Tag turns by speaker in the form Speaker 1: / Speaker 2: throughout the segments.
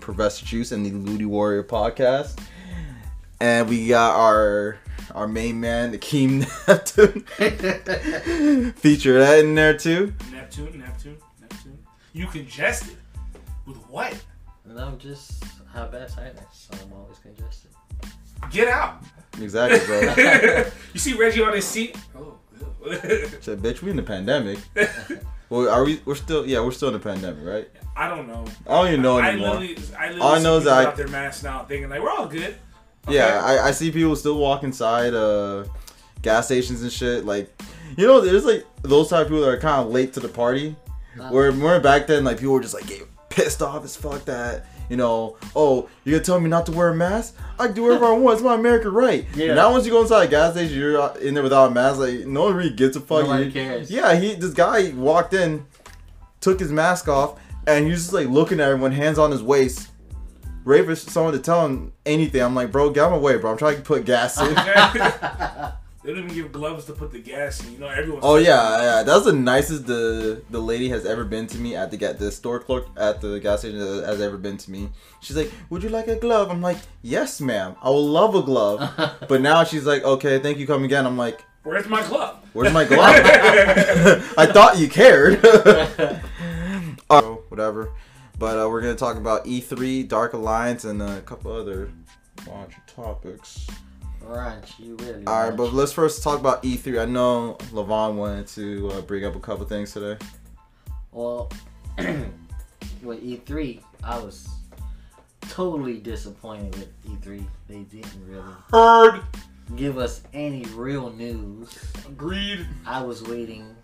Speaker 1: Professor Juice and the Ludi Warrior podcast. And we got our main man, the Keem Neptune. Feature that in there too.
Speaker 2: Neptune. You congested? With what?
Speaker 3: No, just have bad sinus, so I'm always congested.
Speaker 2: Get out.
Speaker 1: Exactly, bro.
Speaker 2: You see Reggie on his seat? Oh,
Speaker 1: Said, bitch, we in the pandemic. Well, we're still in the pandemic, right?
Speaker 2: I don't know.
Speaker 1: I don't even know anymore.
Speaker 2: I literally
Speaker 1: all I know is that
Speaker 2: out their masks now thinking like, we're all good. Okay.
Speaker 1: Yeah, I see people still walk inside gas stations and shit. Like, you know, there's like those type of people that are kind of late to the party. Where more back then, like, people were just like getting pissed off as fuck that, you know, oh, you're gonna tell me not to wear a mask? I can do whatever I want. It's my American right. Yeah. Now once you go inside a gas station, you're in there without a mask. Like, no one really gives a fuck.
Speaker 3: Nobody cares.
Speaker 1: Yeah, this guy walked in, took his mask off, and he was just like looking at everyone, hands on his waist, ready for someone to tell him anything. I'm like, bro, get out of my way, bro. I'm trying to put gas in.
Speaker 2: They don't even give gloves to put the gas in. You know, everyone's.
Speaker 1: Oh yeah. That was the nicest the lady has ever been to me at the store clerk at the gas station has ever been to me. She's like, "Would you like a glove?" I'm like, "Yes, ma'am. I will love a glove." But now she's like, "Okay, thank you. Come again." I'm like,
Speaker 2: "Where's my glove?
Speaker 1: Where's my glove?" I thought you cared. Whatever. But we're gonna talk about E3, Dark Alliance, and a couple other launch topics.
Speaker 3: You really.
Speaker 1: Alright, but let's first talk about E3. I know Levon wanted to bring up a couple things today.
Speaker 3: Well, with E3, I was totally disappointed with E3. They didn't really give us any real news.
Speaker 2: Agreed.
Speaker 3: I was waiting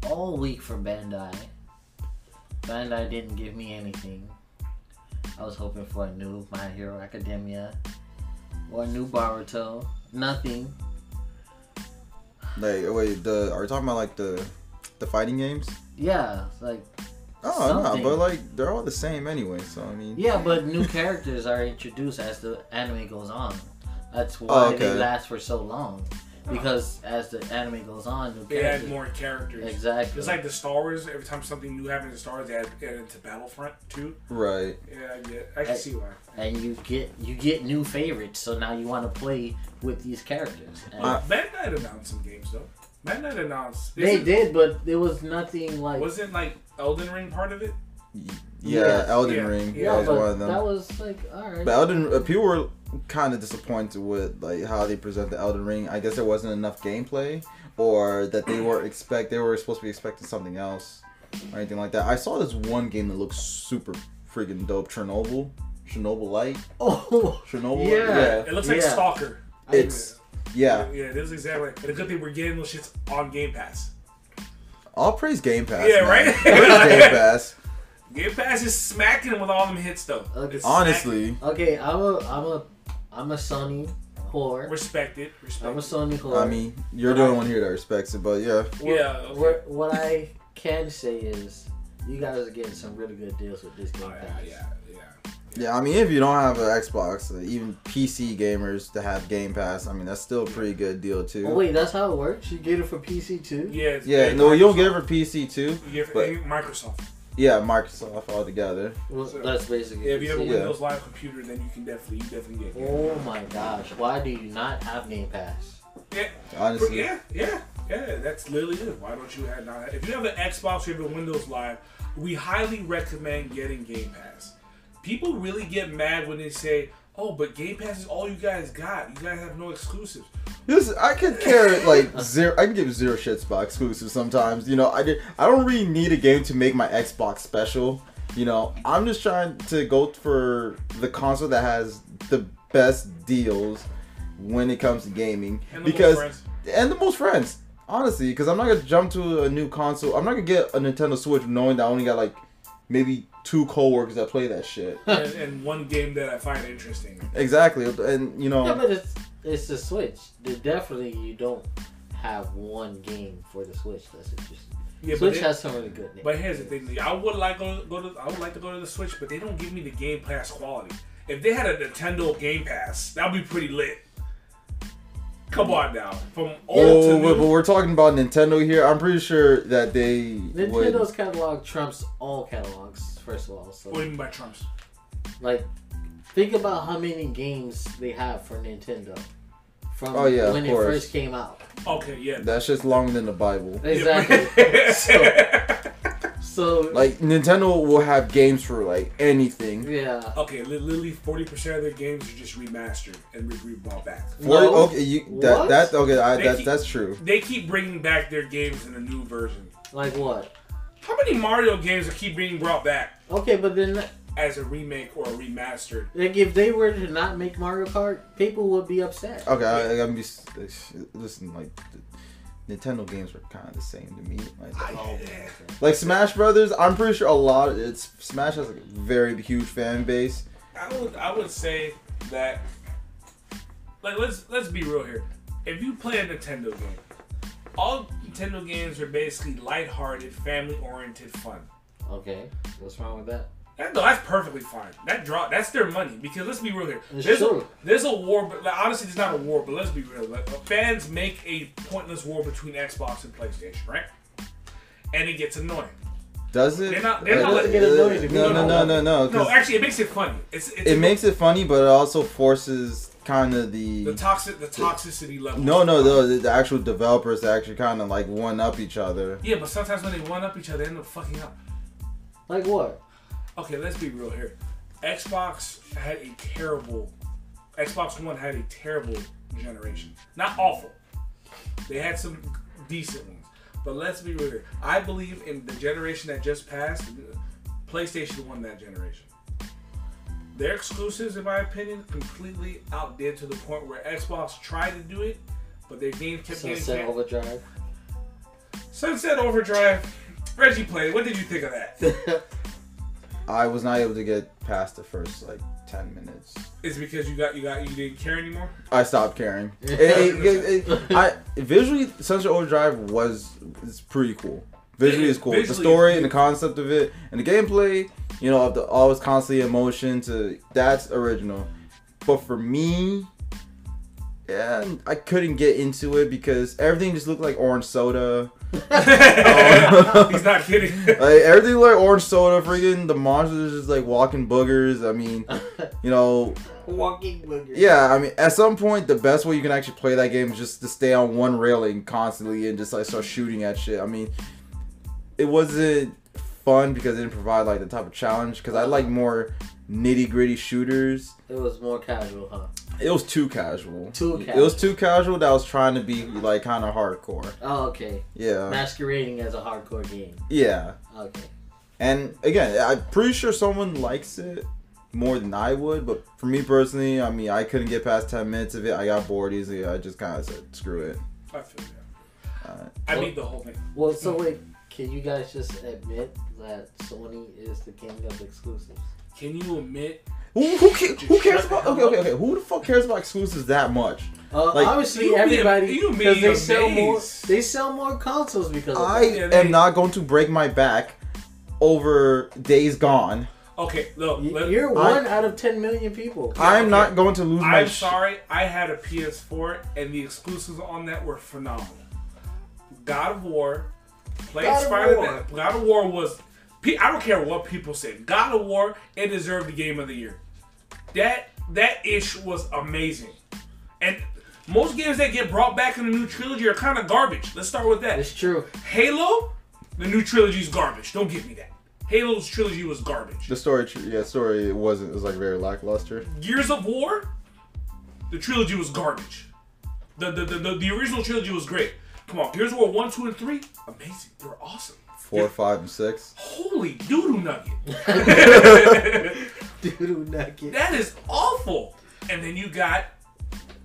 Speaker 3: all week for Bandai. Bandai didn't give me anything. I was hoping for a new My Hero Academia. Or a new Boruto. Nothing.
Speaker 1: Like, wait, are we talking about like the fighting games?
Speaker 3: Yeah, like.
Speaker 1: Oh no, but like they're all the same anyway. So I mean.
Speaker 3: Yeah, but new characters are introduced as the anime goes on. That's why they last for so long. Because as the anime goes on,
Speaker 2: they add more characters.
Speaker 3: Exactly.
Speaker 2: It's like the Star Wars. Every time something new happens in Star Wars, they add it into Battlefront too.
Speaker 1: Right.
Speaker 2: Yeah, I can see why.
Speaker 3: And you get new favorites, so now you want to play with these characters.
Speaker 2: Bandai announced some games though. Bandai announced.
Speaker 3: They did, but there was nothing like.
Speaker 2: Wasn't like Elden Ring part of it?
Speaker 1: Yeah, Elden Ring.
Speaker 3: Yeah,
Speaker 1: that was one of them.
Speaker 3: That was like alright.
Speaker 1: But people were kind of disappointed with like how they present the Elden Ring. I guess there wasn't enough gameplay, or that they were supposed to be expecting something else or anything like that. I saw this one game that looks super freaking dope, Chernobyl Light.
Speaker 3: Oh,
Speaker 1: Chernobyl.
Speaker 2: Yeah. It looks like Stalker.
Speaker 1: Yeah,
Speaker 2: it is exactly. And the good thing we're getting those shits on Game Pass.
Speaker 1: All praise Game Pass.
Speaker 2: Yeah,
Speaker 1: man.
Speaker 2: right.
Speaker 1: Praise Game Pass.
Speaker 2: Game Pass is smacking them with all them hits though.
Speaker 3: Okay.
Speaker 1: Honestly.
Speaker 3: Okay, I'm a Sony whore.
Speaker 2: Respect it.
Speaker 3: I'm a Sony whore.
Speaker 1: I mean, you're the only one here that respects it, but yeah.
Speaker 3: What I can say is, you guys are getting some really good deals with this Game Pass.
Speaker 1: Yeah, I mean, if you don't have an Xbox, even PC gamers to have Game Pass, I mean, that's still a pretty good deal too.
Speaker 3: Oh wait, that's how it works? You get it for PC too?
Speaker 2: Yeah.
Speaker 1: No, you don't get it for PC too.
Speaker 2: You get it for Microsoft.
Speaker 1: Yeah, Microsoft altogether.
Speaker 3: Well, that's basically.
Speaker 2: Yeah, if you have a Windows Live computer, then you can definitely get it.
Speaker 3: Oh my gosh, why do you not have Game Pass?
Speaker 2: Yeah,
Speaker 1: honestly.
Speaker 2: Yeah. That's literally it. Why don't you have if you have an Xbox or you have a Windows Live, we highly recommend getting Game Pass. People really get mad when they say, "Oh, but Game Pass is all you guys got. You guys have no exclusives."
Speaker 1: Listen, I could care like zero. I can give zero shits about exclusives sometimes. You know, I don't really need a game to make my Xbox special. You know, I'm just trying to go for the console that has the best deals when it comes to gaming,
Speaker 2: and the
Speaker 1: most friends. Honestly, because I'm not gonna jump to a new console. I'm not gonna get a Nintendo Switch knowing that I only got like maybe 2 coworkers that play that shit.
Speaker 2: and one game that I find interesting.
Speaker 1: Exactly, and you know.
Speaker 3: Yeah, but it's the Switch. Definitely, you don't have one game for the Switch that's interesting. Yeah, Switch has some really good names.
Speaker 2: But here's the thing: I would like to go to the Switch, but they don't give me the Game Pass quality. If they had a Nintendo Game Pass, that'd be pretty lit. Come on now, from old to new.
Speaker 1: But we're talking about Nintendo here. I'm pretty sure that
Speaker 3: Nintendo's catalog trumps all catalogs. First of all, so.
Speaker 2: What do you mean by trumps?
Speaker 3: Like, think about how many games they have for Nintendo from when it first came out.
Speaker 2: Okay, yeah.
Speaker 1: That shit's longer than the Bible.
Speaker 3: Exactly. so,
Speaker 1: like, Nintendo will have games for, like, anything.
Speaker 3: Yeah.
Speaker 2: Okay, literally 40% of their games are just remastered and brought back.
Speaker 3: No.
Speaker 1: Okay, that's true.
Speaker 2: They keep bringing back their games in a new version.
Speaker 3: Like what?
Speaker 2: How many Mario games keep being brought back?
Speaker 3: Okay, but then
Speaker 2: as a remake or a remastered.
Speaker 3: Like, if they were to not make Mario Kart, people would be upset.
Speaker 1: Okay, I gotta be... Listen, like, Nintendo games were kind of the same to me. Like Smash Brothers, I'm pretty sure Smash has like a very huge fan base.
Speaker 2: I would say that, like, let's be real here. If you play a Nintendo game, all Nintendo games are basically lighthearted, family-oriented fun.
Speaker 3: Okay, what's wrong with that?
Speaker 2: No, that's perfectly fine. That's their money. Because let's be real here. There's a war, but like, honestly, it's not a war. But let's be real. Like, fans make a pointless war between Xbox and PlayStation, right? And it gets annoying.
Speaker 1: Does it?
Speaker 2: They're not letting
Speaker 3: get annoying.
Speaker 1: No.
Speaker 2: No, actually, it makes it funny.
Speaker 1: It makes it funny, but it also forces kind of the
Speaker 2: toxicity level.
Speaker 1: No, the actual developers actually kind of like one up each other.
Speaker 2: Yeah, but sometimes when they one up each other, they end up fucking up.
Speaker 3: Like what?
Speaker 2: Okay, let's be real here. Xbox One had a terrible generation. Not awful. They had some decent ones. But let's be real here. I believe in the generation that just passed, PlayStation won that generation. Their exclusives, in my opinion, completely outdid to the point where Xbox tried to do it, but their games kept getting
Speaker 3: Sunset Overdrive.
Speaker 2: Sunset Overdrive. Reggie played. What did you think of that?
Speaker 1: I was not able to get past the first like 10 minutes.
Speaker 2: Is it because you didn't care anymore?
Speaker 1: I stopped caring. Visually, Sunset Overdrive is pretty cool. Visually is cool. The story and the concept of it and the gameplay, you know, of the always constantly in motion that's original. But for me, yeah, I couldn't get into it because everything just looked like orange soda.
Speaker 2: He's not kidding.
Speaker 1: Like everything like orange soda. Freaking the monsters just like walking boogers. I mean, you know,
Speaker 3: walking boogers.
Speaker 1: Yeah, I mean, at some point, the best way you can actually play that game is just to stay on one railing constantly and just like start shooting at shit. I mean, it wasn't fun because it didn't provide like the type of challenge. Because I like more nitty gritty shooters.
Speaker 3: It was more casual, huh?
Speaker 1: It was too casual.
Speaker 3: It
Speaker 1: was too casual that I was trying to be like kind of hardcore.
Speaker 3: Oh, okay.
Speaker 1: Yeah.
Speaker 3: Masquerading as a hardcore game.
Speaker 1: Yeah.
Speaker 3: Okay.
Speaker 1: And again, I'm pretty sure someone likes it more than I would, but for me personally, I mean, I couldn't get past 10 minutes of it. I got bored easily. I just kind of said, screw it.
Speaker 2: I feel that. I beat the whole thing.
Speaker 3: Well, so wait, can you guys just admit that Sony is the king of exclusives?
Speaker 2: Can you admit?
Speaker 1: Who cares about? Okay. Who the fuck cares about exclusives that much?
Speaker 3: Like, obviously, everybody, because they sell more. They sell more consoles because of
Speaker 1: I am not going to break my back over Days Gone.
Speaker 2: Okay, look.
Speaker 3: You're one out of 10 million people.
Speaker 1: I'm not going to lose my.
Speaker 2: I'm sorry. I had a PS4, and the exclusives on that were phenomenal. God of War, Spider-Man. God of War was. I don't care what people say. God of War, it deserved the Game of the Year. That ish was amazing. And most games that get brought back in the new trilogy are kind of garbage. Let's start with that.
Speaker 3: It's true.
Speaker 2: Halo, the new trilogy is garbage. Don't give me that. Halo's trilogy was garbage.
Speaker 1: The story wasn't. It was like very lackluster.
Speaker 2: Gears of War, the trilogy was garbage. The original trilogy was great. Come on, Gears of War 1, 2, and 3, amazing. They were awesome.
Speaker 1: 4, 5, and 6.
Speaker 2: Holy doo-doo nugget.
Speaker 3: Doo-doo nugget.
Speaker 2: That is awful. And then you got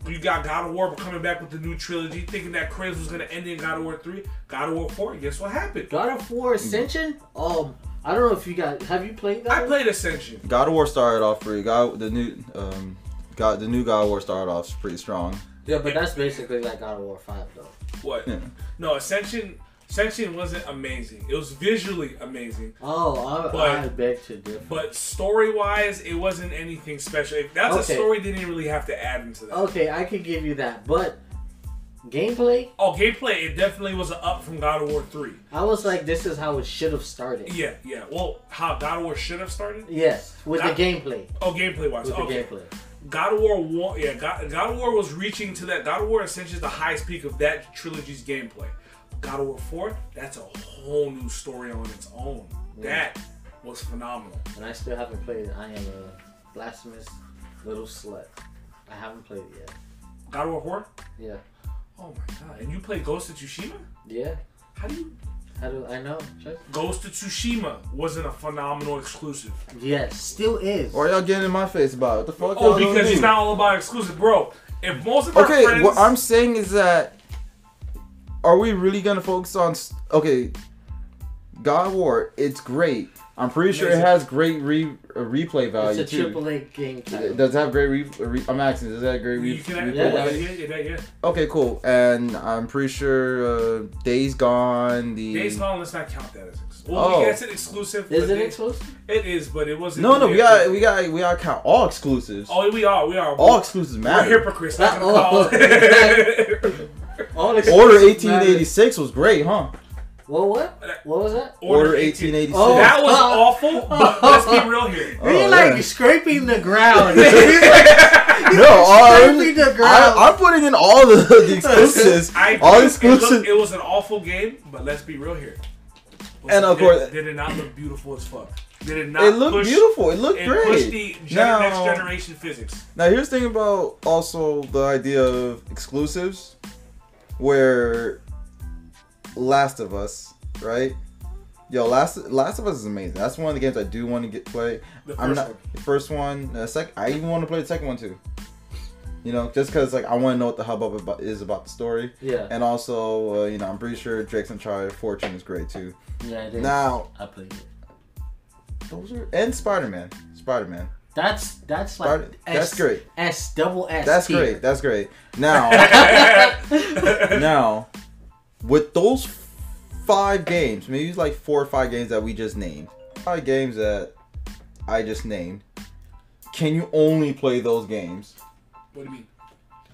Speaker 2: God of War coming back with the new trilogy, thinking that Kratos was going to end in God of War 3. God of War 4, guess what happened?
Speaker 3: God of War Ascension? I don't know if you have you played that?
Speaker 2: I played Ascension.
Speaker 1: God of War started off pretty. The new God of War started off pretty strong.
Speaker 3: Yeah, but that's basically like God of War 5 though.
Speaker 2: What?
Speaker 1: Yeah.
Speaker 2: No, Ascension wasn't amazing. It was visually amazing.
Speaker 3: I beg to differ.
Speaker 2: But story-wise, it wasn't anything special. That's a story they didn't really have to add into that.
Speaker 3: Okay, I could give you that. But Gameplay?
Speaker 2: Oh, gameplay, it definitely was an up from God of War 3.
Speaker 3: I was like, this is how it should have started.
Speaker 2: Yeah. Well, how God of War should have started?
Speaker 3: Yes, with the gameplay.
Speaker 2: Oh, gameplay-wise.
Speaker 3: With
Speaker 2: Okay.
Speaker 3: the gameplay.
Speaker 2: God of War 1, yeah, God of War was reaching to that. God of War essentially is the highest peak of that trilogy's gameplay. God of War 4, that's a whole new story on its own. That was phenomenal.
Speaker 3: And I still haven't played it. I am a blasphemous little slut. I haven't played it yet.
Speaker 2: God of War 4?
Speaker 3: Yeah.
Speaker 2: Oh my god. And you play Ghost of Tsushima?
Speaker 3: Yeah.
Speaker 2: How do I know?
Speaker 3: Chuck?
Speaker 2: Ghost of Tsushima wasn't a phenomenal exclusive.
Speaker 3: Yes, still is.
Speaker 1: Why y'all getting in my face about it? What the fuck?
Speaker 2: Oh,
Speaker 1: y'all doing
Speaker 2: because
Speaker 1: to
Speaker 2: it's
Speaker 1: me?
Speaker 2: not all about exclusive. Bro, if most of our
Speaker 1: Okay,
Speaker 2: friends...
Speaker 1: what I'm saying is that, are we really gonna focus on? Okay, God of War, it's great. I'm pretty sure it has great replay value
Speaker 3: It's a
Speaker 1: too.
Speaker 3: AAA game title.
Speaker 1: Does it have great I'm asking, does it have great
Speaker 2: You can
Speaker 1: replay
Speaker 2: have,
Speaker 1: value?
Speaker 2: yeah.
Speaker 1: Okay, cool. And I'm pretty sure Days Gone,
Speaker 2: Days Gone, let's not count that as exclusive. Well, that's an exclusive.
Speaker 3: Is it exclusive?
Speaker 2: It is, but it wasn't.
Speaker 1: No, we got count all exclusives.
Speaker 2: Oh, we are.
Speaker 1: All exclusives matter.
Speaker 2: We're hypocrites. Not gonna call it.
Speaker 3: All
Speaker 1: Order 1886 was great, huh?
Speaker 3: What was that?
Speaker 1: Order 1886.
Speaker 3: Oh.
Speaker 2: That was awful, but let's be real here.
Speaker 3: You're like scraping the ground.
Speaker 1: No,
Speaker 3: scraping the ground.
Speaker 1: I'm putting in all the exclusives. All exclusives.
Speaker 2: It was an awful game, but let's be real here.
Speaker 1: And of course,
Speaker 2: did it not look beautiful as fuck? Did it
Speaker 1: it
Speaker 2: not?
Speaker 1: looked beautiful. It looked great.
Speaker 2: Pushed the next generation physics.
Speaker 1: Now here's the thing about also the idea of exclusives, where Last of Us, right? Yo, Last of Us is amazing. That's one of the games I do want to play. The first one. I even want to play the second one too. You know, just because like I want to know what the hubbub is about the story.
Speaker 3: Yeah.
Speaker 1: And also, I'm pretty sure Drake's Uncharted Fortune is great too.
Speaker 3: Yeah, it is.
Speaker 1: Now
Speaker 3: I played it.
Speaker 1: Those are and Spider-Man.
Speaker 3: That's like
Speaker 1: that's great.
Speaker 3: S double S.
Speaker 1: That's
Speaker 3: tier.
Speaker 1: great. That's great. Now, now, with those 5 games, maybe it's like 4 or 5 games that we just named, 5 games that I just named, can you only play those games?
Speaker 2: What do you mean?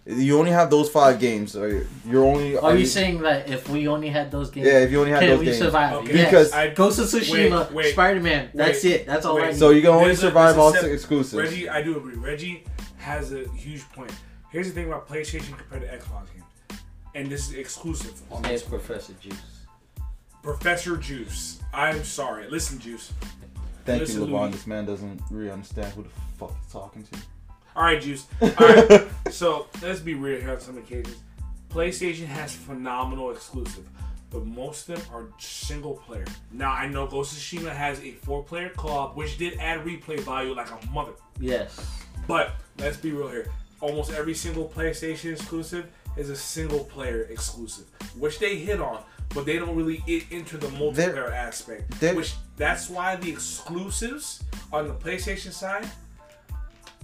Speaker 1: You only have those 5 games, or you're only.
Speaker 3: Are you saying that if we only had those games?
Speaker 1: Yeah, if you only had those games.
Speaker 3: Can we survive?
Speaker 2: Okay.
Speaker 3: Yes.
Speaker 1: Because
Speaker 3: Ghost of Tsushima, Spider-Man. That's it. That's all I need.
Speaker 1: So you can only survive all exclusives.
Speaker 2: Reggie, I do agree. Reggie has a huge point. Here's the thing about PlayStation compared to Xbox games, and this is exclusive.
Speaker 3: It's Professor Juice.
Speaker 2: Professor Juice. I'm sorry. Listen, Juice.
Speaker 1: Thank you, LeVon. This man doesn't really understand who the fuck he's talking to.
Speaker 2: All right, Juice. All right. So let's be real here on some occasions. PlayStation has phenomenal exclusive, but most of them are single player. Now I know Ghost of Tsushima has a 4-player co-op, which did add replay value like a mother.
Speaker 3: Yes.
Speaker 2: But let's be real here. Almost every single PlayStation exclusive is a single player exclusive, which they hit on, but they don't really enter the multiplayer aspect. That's why the exclusives on the PlayStation side,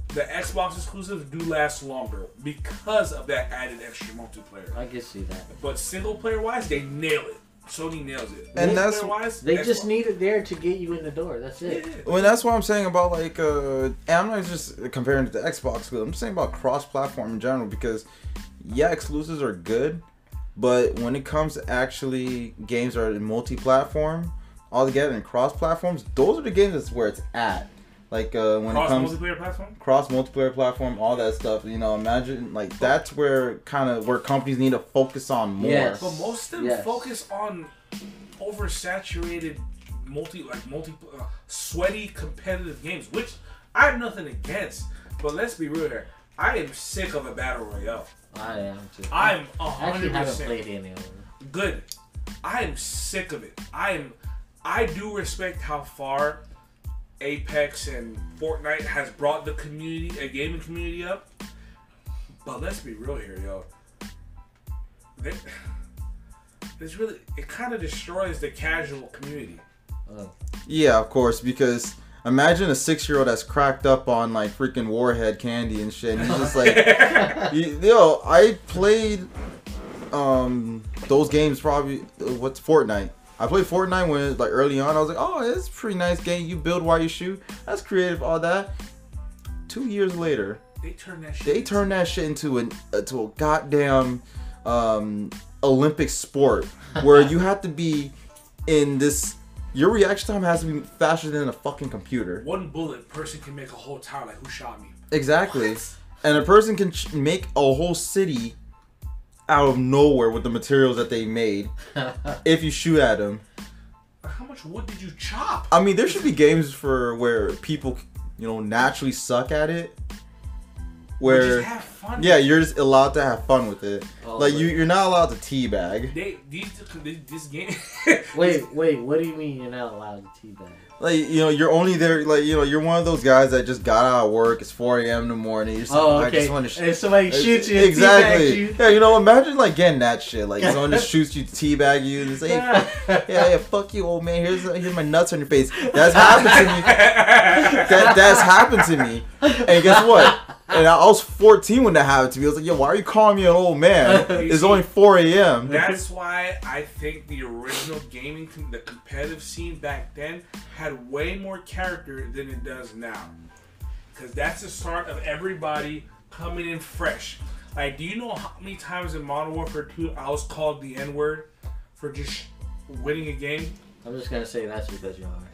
Speaker 2: the Xbox exclusives do last longer because of that added extra multiplayer.
Speaker 3: I can see that. But
Speaker 2: single player wise, they nail it. Sony nails it.
Speaker 1: And that's
Speaker 2: wise,
Speaker 3: they just need it there to get you in the door. That's it.
Speaker 2: Yeah.
Speaker 1: Well, that's what I'm saying about like. And I'm not just comparing it to Xbox, but I'm just saying about cross-platform in general because, yeah, exclusives are good, but when it comes to actually games that are multi-platform, all together in cross-platforms, those are the games that's where it's at. Like when it comes cross multiplayer platform, all that stuff. Imagine like that's where companies need to focus on more.
Speaker 3: Yes.
Speaker 2: But most of them focus on oversaturated, sweaty competitive games, which I have nothing against. But let's be real here. I am sick of a battle royale.
Speaker 3: I am too.
Speaker 2: I'm 100%.
Speaker 3: I actually haven't played any of them.
Speaker 2: Good. I am sick of it. I do respect how far Apex and Fortnite has brought the gaming community up. But let's be real here, yo. It kind of destroys the casual community.
Speaker 1: Yeah, of course, because imagine a 6-year-old that's cracked up on like freaking Warhead candy and shit, and he's just like, I played those games probably. What's Fortnite? I played Fortnite when like early on. I was like, oh, it's a pretty nice game. You build while you shoot. That's creative, all that. 2 years later,
Speaker 2: they turned that shit into
Speaker 1: into a goddamn Olympic sport where you have to be in this. Your reaction time has to be faster than a fucking computer.
Speaker 2: One bullet person can make a whole town. Like, who shot me?
Speaker 1: Exactly.
Speaker 2: What?
Speaker 1: And a person can make a whole city out of nowhere with the materials that they made if you shoot at them.
Speaker 2: How much wood did you chop?
Speaker 1: I mean, there should be games for where people, naturally suck at it. Where,
Speaker 2: just have fun.
Speaker 1: Yeah, you're just allowed to have fun with it.
Speaker 3: Oh,
Speaker 1: like you're not allowed to teabag.
Speaker 2: This game.
Speaker 3: wait. What do you mean you're not allowed to teabag?
Speaker 1: Like you're only there. Like you're one of those guys that just got out of work. It's 4 a.m. in the morning. You're just
Speaker 3: okay.
Speaker 1: I just want to.
Speaker 3: And somebody shoots you.
Speaker 1: Exactly.
Speaker 3: You.
Speaker 1: Yeah, imagine like getting that shit. Like someone just shoots you, teabag you, and say, "Yeah, fuck you, old man. Here's my nuts on your face." That's happened to me. That's happened to me. And guess what? And I was 14 when that happened to me. I was like, yo, why are you calling me an old man? It's only 4 a.m.
Speaker 2: That's why I think the original gaming, the competitive scene back then had way more character than it does now. Because that's the start of everybody coming in fresh. Like, do you know how many times in Modern Warfare 2 I was called the N-word for just winning a game?
Speaker 3: I'm just going to say that's because you're on Xbox.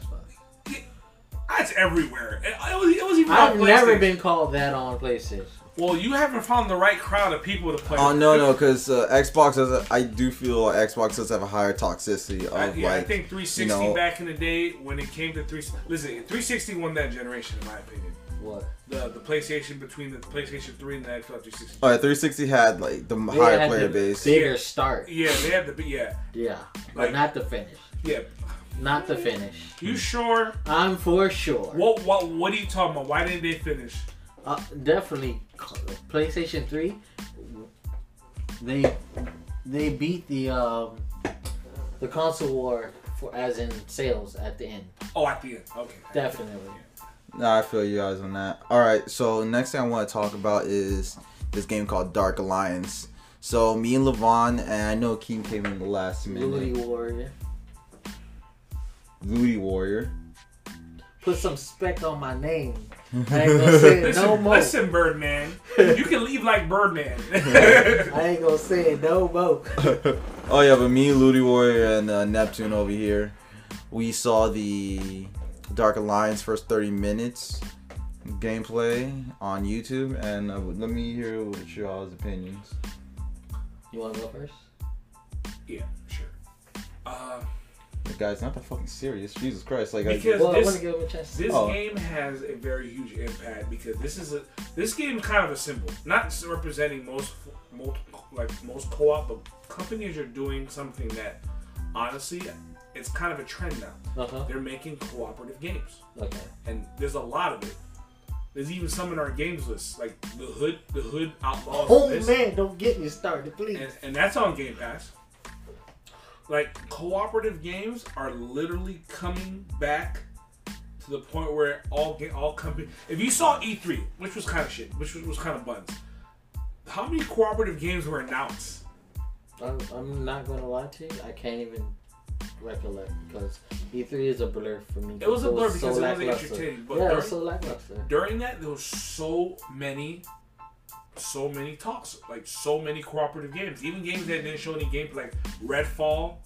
Speaker 2: That's everywhere. It was even
Speaker 3: I've
Speaker 2: on PlayStation.
Speaker 3: never been called that on PlayStation.
Speaker 2: Well, you haven't found the right crowd of people to play.
Speaker 1: Oh
Speaker 2: with.
Speaker 1: no, because Xbox does. I do feel like Xbox does have a higher toxicity of
Speaker 2: I
Speaker 1: like.
Speaker 2: think 360 back in the day when it came to 360 won that generation in my opinion.
Speaker 3: What?
Speaker 2: The PlayStation between the PlayStation 3 and the Xbox 360.
Speaker 1: Oh, yeah, 360 had like the higher player base.
Speaker 3: Bigger start.
Speaker 2: Yeah, they had the
Speaker 3: Yeah, but
Speaker 2: like,
Speaker 3: not the finish.
Speaker 2: Yeah.
Speaker 3: Not the finish.
Speaker 2: You sure?
Speaker 3: I'm for sure.
Speaker 2: What are you talking about? Why didn't they finish?
Speaker 3: Definitely, PlayStation 3. They beat the console war for as in sales at the end.
Speaker 2: Oh, at the end. Okay.
Speaker 3: Definitely.
Speaker 1: Nah, I feel you guys on that. All right, so next thing I want to talk about is this game called Dark Alliance. So me and Levon, and I know Keem came in the last minute. Looty Warrior.
Speaker 3: Put some spec on my name. I ain't gonna say it no more.
Speaker 2: Listen, Birdman. You can leave like Birdman.
Speaker 3: I ain't gonna say it no more.
Speaker 1: Oh yeah, but me, Looty Warrior, and Neptune over here, we saw the Dark Alliance first 30 minutes gameplay on YouTube, and let me hear what y'all's opinions.
Speaker 3: You wanna go first?
Speaker 2: Yeah, sure.
Speaker 1: Guys, not that fucking serious. Jesus Christ! Like,
Speaker 2: because
Speaker 3: I want to give him a chance.
Speaker 2: This game has a very huge impact because this game is kind of a symbol, not representing most co-op, but companies are doing something that honestly, it's kind of a trend now. They're making cooperative games.
Speaker 3: Okay.
Speaker 2: And there's a lot of it. There's even some in our games list, like the Hood Outlaws.
Speaker 3: Oh man, don't get me started, please.
Speaker 2: And that's on Game Pass. Like, cooperative games are literally coming back to the point where all companies... If you saw E3, which was kind of shit, which was kind of buns, how many cooperative games were announced?
Speaker 3: I'm not going to lie to you. I can't even recollect because E3 is a blur for me.
Speaker 2: It was a blur because it wasn't entertaining. But
Speaker 3: it was so lackluster.
Speaker 2: During that, there was so many talks, like so many cooperative games, even games that didn't show any gameplay, like Redfall.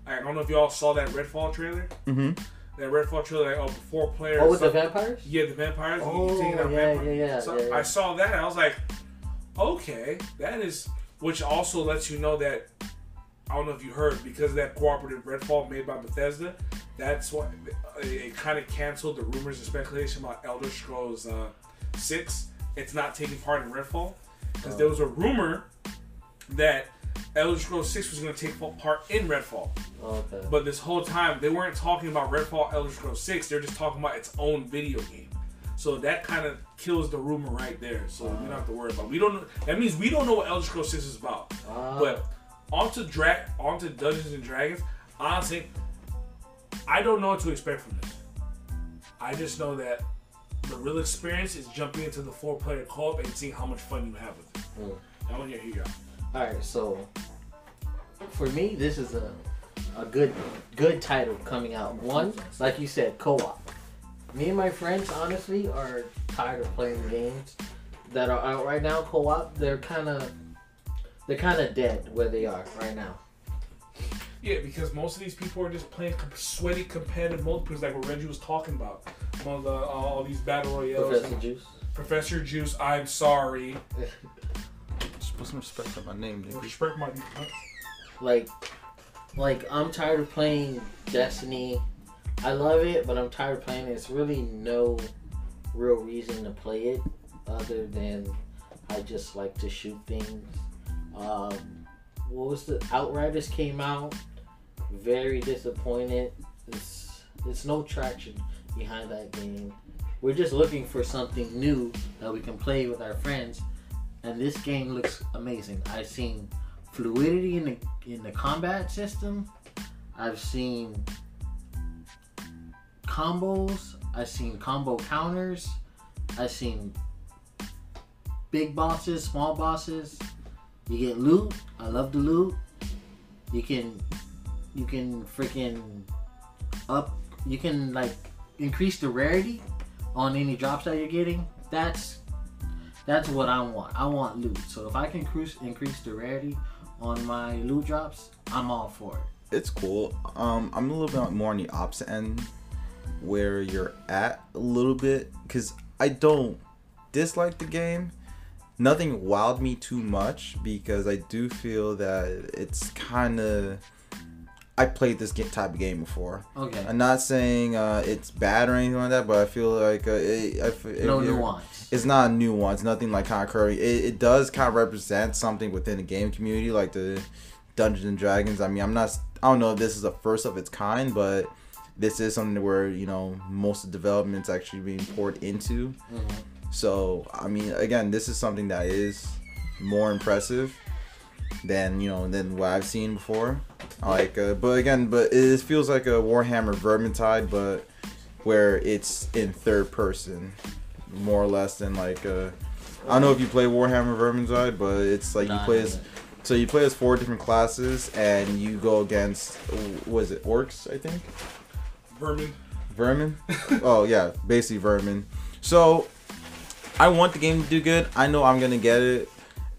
Speaker 2: I don't know if y'all saw that Redfall trailer.
Speaker 1: Mm-hmm.
Speaker 2: That Redfall trailer, like 4 players.
Speaker 3: Oh, with the vampires?
Speaker 2: Yeah, the vampires.
Speaker 3: Oh, yeah.
Speaker 2: So I saw that and I was like, okay, that is, which also lets you know that, I don't know if you heard, because of that cooperative Redfall made by Bethesda, that's why it kind of canceled the rumors and speculation about Elder Scrolls 6. It's not taking part in Redfall because there was a rumor that Elder Scrolls 6 was going to take part in Redfall.
Speaker 3: Okay.
Speaker 2: But this whole time they weren't talking about Redfall, Elder Scrolls 6. They're just talking about its own video game. So that kind of kills the rumor right there. So we don't have to worry about it. We don't know. That means we don't know what Elder Scrolls 6 is about. But onto Dungeons and Dragons. Honestly, I don't know what to expect from this. I just know that the real experience is jumping into the 4-player co-op and seeing how much fun you have with it. I want to hear you out.
Speaker 3: Alright, so for me, this is a good title coming out. One, like you said, co-op. Me and my friends, honestly, are tired of playing games that are out right now co-op. They're kind of They're kind of dead where they are right now.
Speaker 2: Yeah, because most of these people are just playing sweaty competitive multiplayers like what Reggie was talking about. All these battle royales.
Speaker 3: Professor Juice.
Speaker 2: Professor Juice, I'm sorry.
Speaker 1: Just put some respect on my name, nigga.
Speaker 2: Respect my...
Speaker 3: Like, I'm tired of playing Destiny. I love it, but I'm tired of playing it. It's really no real reason to play it other than I just like to shoot things. What was the Outriders came out? Very disappointed. It's no traction behind that game. We're just looking for something new that we can play with our friends, and this game looks amazing. I've seen fluidity in the combat system. I've seen combos. I've seen combo counters. I've seen big bosses, small bosses. You get loot. I love the loot. You can freaking you can like increase the rarity on any drops that you're getting. That's what I want. I want loot. So if I can increase the rarity on my loot drops, I'm all for it.
Speaker 1: It's cool. I'm a little bit more on the opposite end where you're at a little bit, because I don't dislike the game. Nothing wowed me too much because I do feel that it's kind of... I played this type of game before.
Speaker 3: Okay.
Speaker 1: I'm not saying it's bad or anything like that, but I feel like
Speaker 3: no nuance.
Speaker 1: It's not a nuance. Nothing like kind of curry. It does kind of represent something within the game community, like the Dungeons and Dragons. I mean, I don't know if this is the first of its kind, but this is something where, you know, most of the development's actually being poured into.
Speaker 3: Mm-hmm.
Speaker 1: So I mean, again, this is something that is more impressive than what I've seen before. Like, but it feels like a Warhammer Vermintide, but where it's in third person, more or less than like I don't know if you play Warhammer Vermintide, but it's like you play as 4 different classes and you go against, what is it, orcs, I think? Vermin? Oh yeah, basically vermin. So I want the game to do good. I know I'm gonna get it.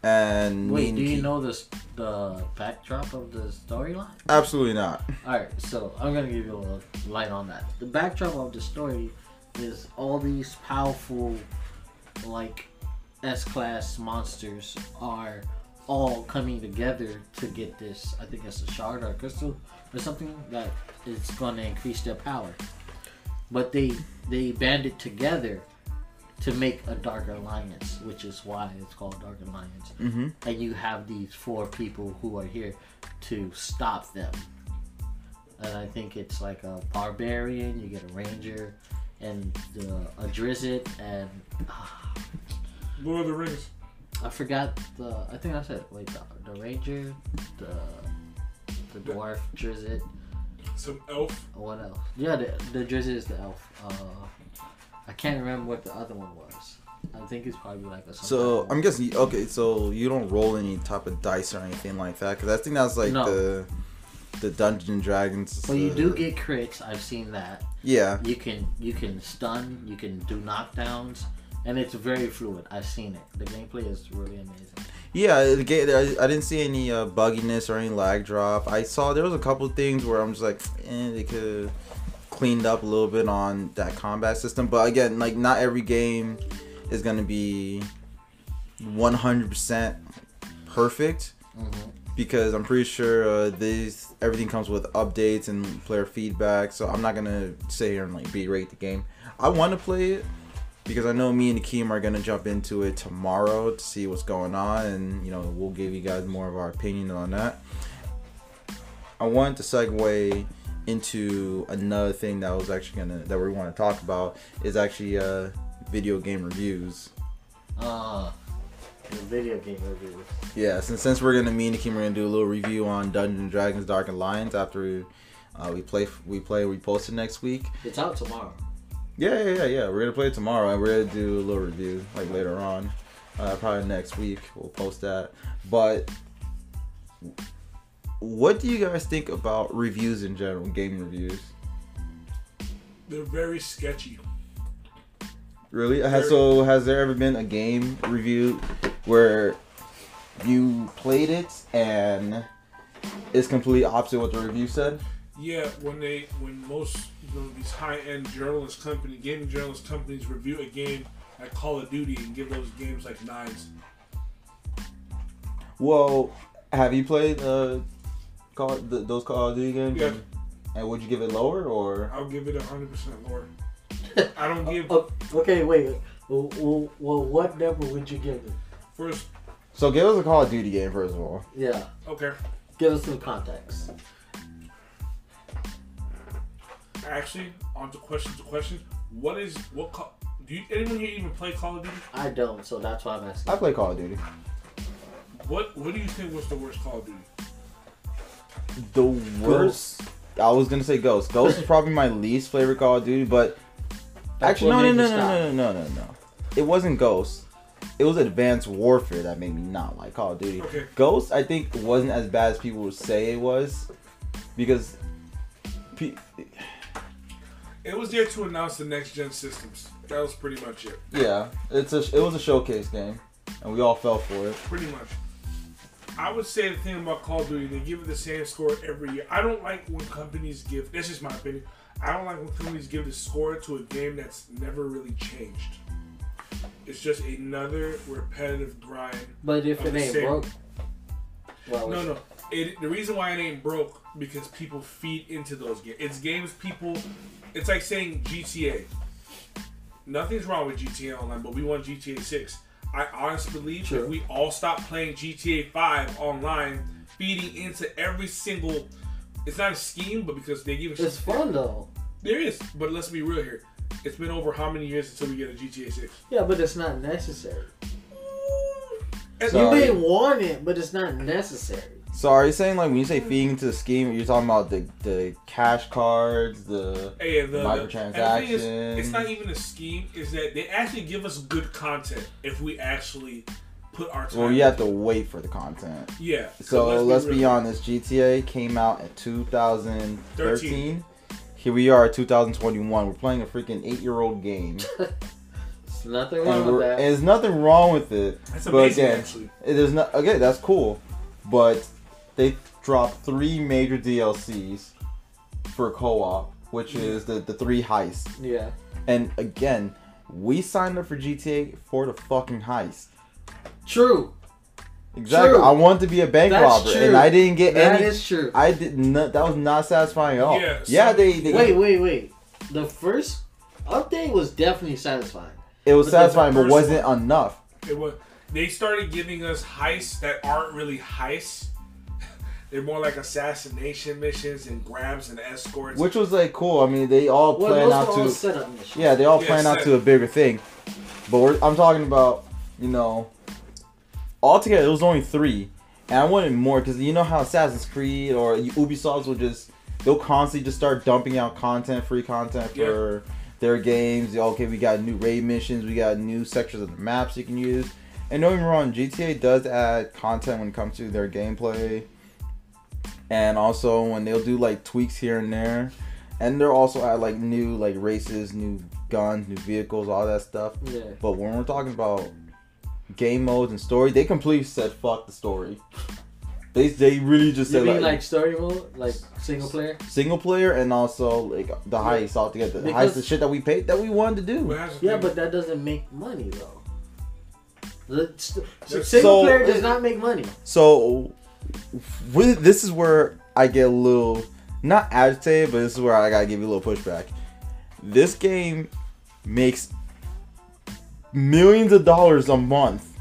Speaker 1: And
Speaker 3: wait, do you know the backdrop of the storyline?
Speaker 1: Absolutely not.
Speaker 3: Alright, so I'm gonna give you a little light on that. The backdrop of the story is all these powerful, like, S-class monsters are all coming together to get this, I think it's a shard or a crystal or something that is gonna increase their power. But they banded together to make a Dark Alliance, which is why it's called Dark Alliance.
Speaker 1: Mm-hmm.
Speaker 3: And you have these 4 people who are here to stop them. And I think it's like a barbarian, you get a ranger, and a drizzt, and
Speaker 2: Lord of the Rings.
Speaker 3: I forgot I think I said the ranger, the dwarf, drizzt.
Speaker 2: Some elf.
Speaker 3: What else? Yeah, the drizzt is the elf. I can't remember what the other one was. I think it's probably like a...
Speaker 1: So, I'm guessing... Okay, so you don't roll any type of dice or anything like that? Because I think that's like the Dungeons and Dragons...
Speaker 3: Well, you do get crits. I've seen that.
Speaker 1: Yeah.
Speaker 3: You can stun. You can do knockdowns. And it's very fluid. I've seen it. The gameplay is really amazing.
Speaker 1: Yeah, I didn't see any bugginess or any lag drop. I saw there was a couple of things where I'm just like, they could... cleaned up a little bit on that combat system, but again, like, not every game is gonna be 100% perfect.
Speaker 3: Mm-hmm.
Speaker 1: Because I'm pretty sure everything comes with updates and player feedback, so I'm not gonna sit here and like berate the game. I want to play it because I know me and Akeem are gonna jump into it tomorrow to see what's going on, and we'll give you guys more of our opinion on that. I wanted to segue into another thing that was actually that we want to talk about is actually video game reviews.
Speaker 3: The video game reviews.
Speaker 1: Yeah, since we're gonna we're gonna do a little review on Dungeons and Dragons Dark Alliance after we post it next week.
Speaker 3: It's out tomorrow.
Speaker 1: Yeah. We're gonna play it tomorrow and we're gonna do a little review like later on. Probably next week we'll post that. But what do you guys think about reviews in general, game reviews?
Speaker 2: They're very sketchy.
Speaker 1: Really? So has there ever been a game review where you played it and it's completely opposite what the review said?
Speaker 2: Yeah, when most these high-end gaming journalist companies review a game like Call of Duty and give those games like 9s.
Speaker 1: Well, have you played those Call of Duty games?
Speaker 2: Yeah.
Speaker 1: And would you give it lower or?
Speaker 2: I'll give it 100% lower. I don't give.
Speaker 4: Okay, wait. Well, what number would you give it?
Speaker 2: First.
Speaker 1: So give us a Call of Duty game first of all.
Speaker 4: Yeah.
Speaker 2: Okay.
Speaker 4: Give us some context.
Speaker 2: Actually, on to questions. Do anyone here even play Call of Duty?
Speaker 4: I don't, so that's why I'm asking.
Speaker 1: I play Call of Duty.
Speaker 2: What do you think was the worst Call of Duty?
Speaker 1: The worst. I was gonna say Ghost. Ghost is probably my least favorite Call of Duty, but actually no. It wasn't Ghost. It was Advanced Warfare that made me not like Call of Duty.
Speaker 2: Okay.
Speaker 1: Ghost, I think, wasn't as bad as people would say it was, because
Speaker 2: it was there to announce the next gen systems. That was pretty much it.
Speaker 1: Yeah, it was a showcase game, and we all fell for it.
Speaker 2: Pretty much. I would say the thing about Call of Duty, they give it the same score every year. I don't like when companies give. That's just my opinion. I don't like when companies give the score to a game that's never really changed. It's just another repetitive grind.
Speaker 4: But if it ain't broke, well,
Speaker 2: no. The reason why it ain't broke because people feed into those games. It's games people. It's like saying GTA. Nothing's wrong with GTA Online, but we want GTA 6. I honestly believe if we all stop playing GTA 5 online, feeding into every single. It's not a scheme, but because they give us.
Speaker 4: It's fun though.
Speaker 2: There is, but let's be real here. It's been over how many years until we get a GTA 6?
Speaker 4: Yeah, but it's not necessary.
Speaker 1: So
Speaker 4: you may want it, but it's not necessary.
Speaker 1: So are you saying, like, when you say feeding into the scheme, you're talking about the cash cards, the microtransactions?
Speaker 2: It's not even a scheme. Is that they actually give us good content if we actually put our time.
Speaker 1: Well, you have to wait for the content.
Speaker 2: Yeah.
Speaker 1: So let's be honest. GTA came out in 2013. Here we are, 2021. We're playing a freaking 8-year-old game.
Speaker 4: There's nothing wrong with that.
Speaker 1: There's nothing wrong with it.
Speaker 2: That's amazing, actually.
Speaker 1: Okay, that's cool. But they dropped 3 major DLCs for co-op, which is the 3 heists.
Speaker 4: Yeah.
Speaker 1: And again, we signed up for GTA for the fucking heist.
Speaker 4: True.
Speaker 1: Exactly.
Speaker 4: True.
Speaker 1: I wanted to be a bank robber,
Speaker 4: true.
Speaker 1: and I didn't get any.
Speaker 4: That is true.
Speaker 1: I did not. That was not satisfying at all.
Speaker 2: Yeah.
Speaker 1: They
Speaker 4: Wait. The first update was definitely satisfying.
Speaker 1: It was satisfying, but wasn't enough.
Speaker 2: It was. They started giving us heists that aren't really heists. They're more like assassination missions and grabs and escorts.
Speaker 1: Which was like cool. I mean, they all plan out to.
Speaker 4: Setup missions.
Speaker 1: Yeah, they all plan out to a bigger thing. But I'm talking about, altogether it was only 3, and I wanted more because you know how Assassin's Creed or Ubisoft they'll constantly just start dumping out free content for their games. Okay, we got new raid missions, we got new sections of the maps you can use. And don't get me wrong, GTA does add content when it comes to their gameplay, and also when they'll do like tweaks here and there, and they'll also add like new like races, new guns, new vehicles, all that stuff.
Speaker 4: Yeah.
Speaker 1: But when we're talking about game modes and story, they completely said fuck the story. They really just said
Speaker 4: like story mode, like single player,
Speaker 1: and also like the heist altogether. The heist, the shit that we wanted to do.
Speaker 4: Yeah, but that doesn't make money though. Single player does not make money.
Speaker 1: So this is where I get a little not agitated, but this is where I gotta give you a little pushback. This game makes millions of dollars a month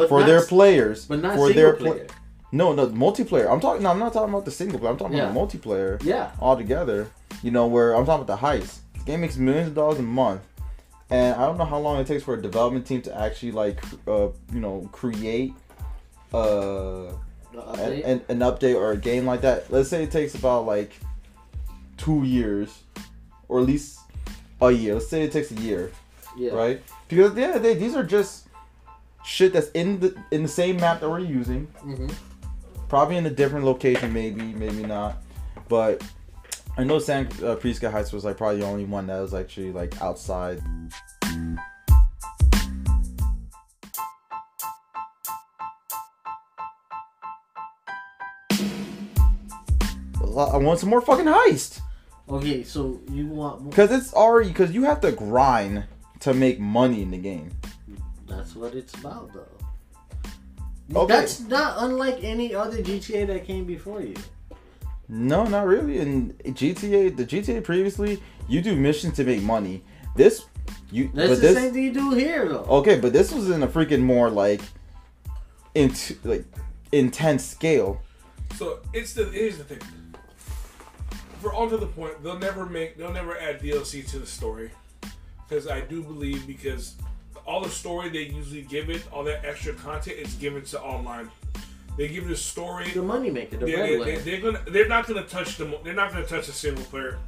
Speaker 1: for their players,
Speaker 4: but not
Speaker 1: for
Speaker 4: single player.
Speaker 1: No, multiplayer. I'm not talking about the single player. I'm talking about the multiplayer.
Speaker 4: Yeah.
Speaker 1: Altogether, where I'm talking about the heist. This game makes millions of dollars a month, and I don't know how long it takes for a development team to actually create an update or a game like that. Let's say it takes about like 2 years, or at least a year. Let's say it takes a year.
Speaker 4: Yeah.
Speaker 1: Right? Because at the end of the day, these are just shit that's in the same map that we're using.
Speaker 4: Mm-hmm.
Speaker 1: Probably in a different location, maybe not. But I know San Prisca Heights was like probably the only one that was actually like outside. want some more fucking heist.
Speaker 3: Okay, so you want more?
Speaker 1: Because you have to grind to make money in the game.
Speaker 3: That's what it's about, though.
Speaker 1: Okay.
Speaker 3: That's not unlike any other GTA that came before you.
Speaker 1: No, not really. In GTA previously, you do missions to make money. That's the
Speaker 3: same thing you do here, though.
Speaker 1: Okay, but this was in a freaking more intense scale.
Speaker 2: So here's the thing. For all to the point, they'll never add DLC to the story, because I do believe all the story they usually give it, all that extra content is given to online. They give the story
Speaker 3: the moneymaker, the breadwinner.
Speaker 2: They're not gonna touch the single player.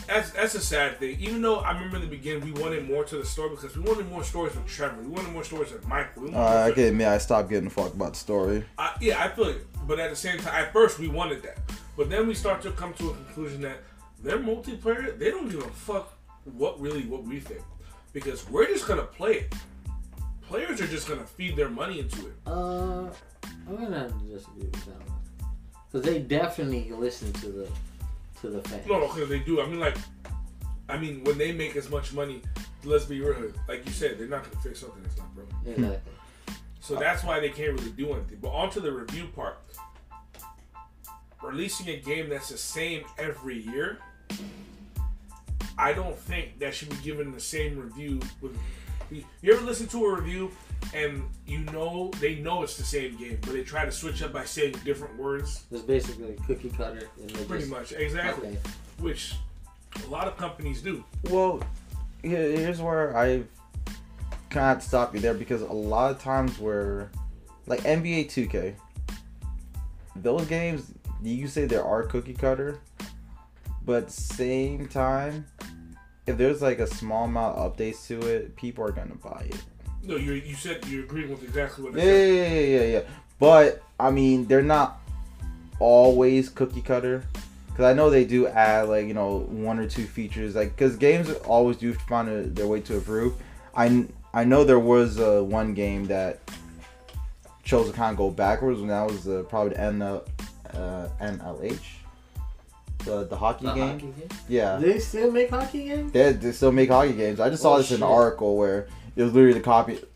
Speaker 2: That's a sad thing. Even though I remember in the beginning we wanted more to the story because we wanted more stories with Trevor. We wanted more stories with Michael.
Speaker 1: I can admit I stopped getting a fuck about the story.
Speaker 2: I feel it. But at the same time, at first we wanted that. But then we start to come to a conclusion that their multiplayer, they don't give a fuck what we think. Because we're just going to play it. Players are just going to feed their money into it.
Speaker 3: I'm going to have to disagree with that one. Because they definitely listen to the fans.
Speaker 2: No, because they do. I mean, when they make as much money, let's be real. Like you said, they're not going to fix something that's not broken.
Speaker 3: Exactly.
Speaker 2: So that's why they can't really do anything. But on to the review part. Releasing a game that's the same every year, I don't think that should be given the same review. You ever listen to a review and they know it's the same game, but they try to switch up by saying different words?
Speaker 3: It's basically cookie cutter.
Speaker 2: Pretty much, exactly. Okay. Which a lot of companies do.
Speaker 1: Well, here's where I kind of have to stop you there, because a lot of times where, like NBA 2K, those games, you say there are cookie cutter, but same time, if there's like a small amount of updates to it, people are gonna buy it.
Speaker 2: No, you said you agreed with exactly what they said.
Speaker 1: Yeah. But I mean, they're not always cookie cutter, because I know they do add one or two features, because games always do find their way to improve. I know there was one game that chose to kind of go backwards, and that was probably the NLH. The hockey game?
Speaker 3: Hockey game?
Speaker 1: Yeah.
Speaker 3: They still make hockey games?
Speaker 1: They still make hockey games. I just saw this in an article where it was literally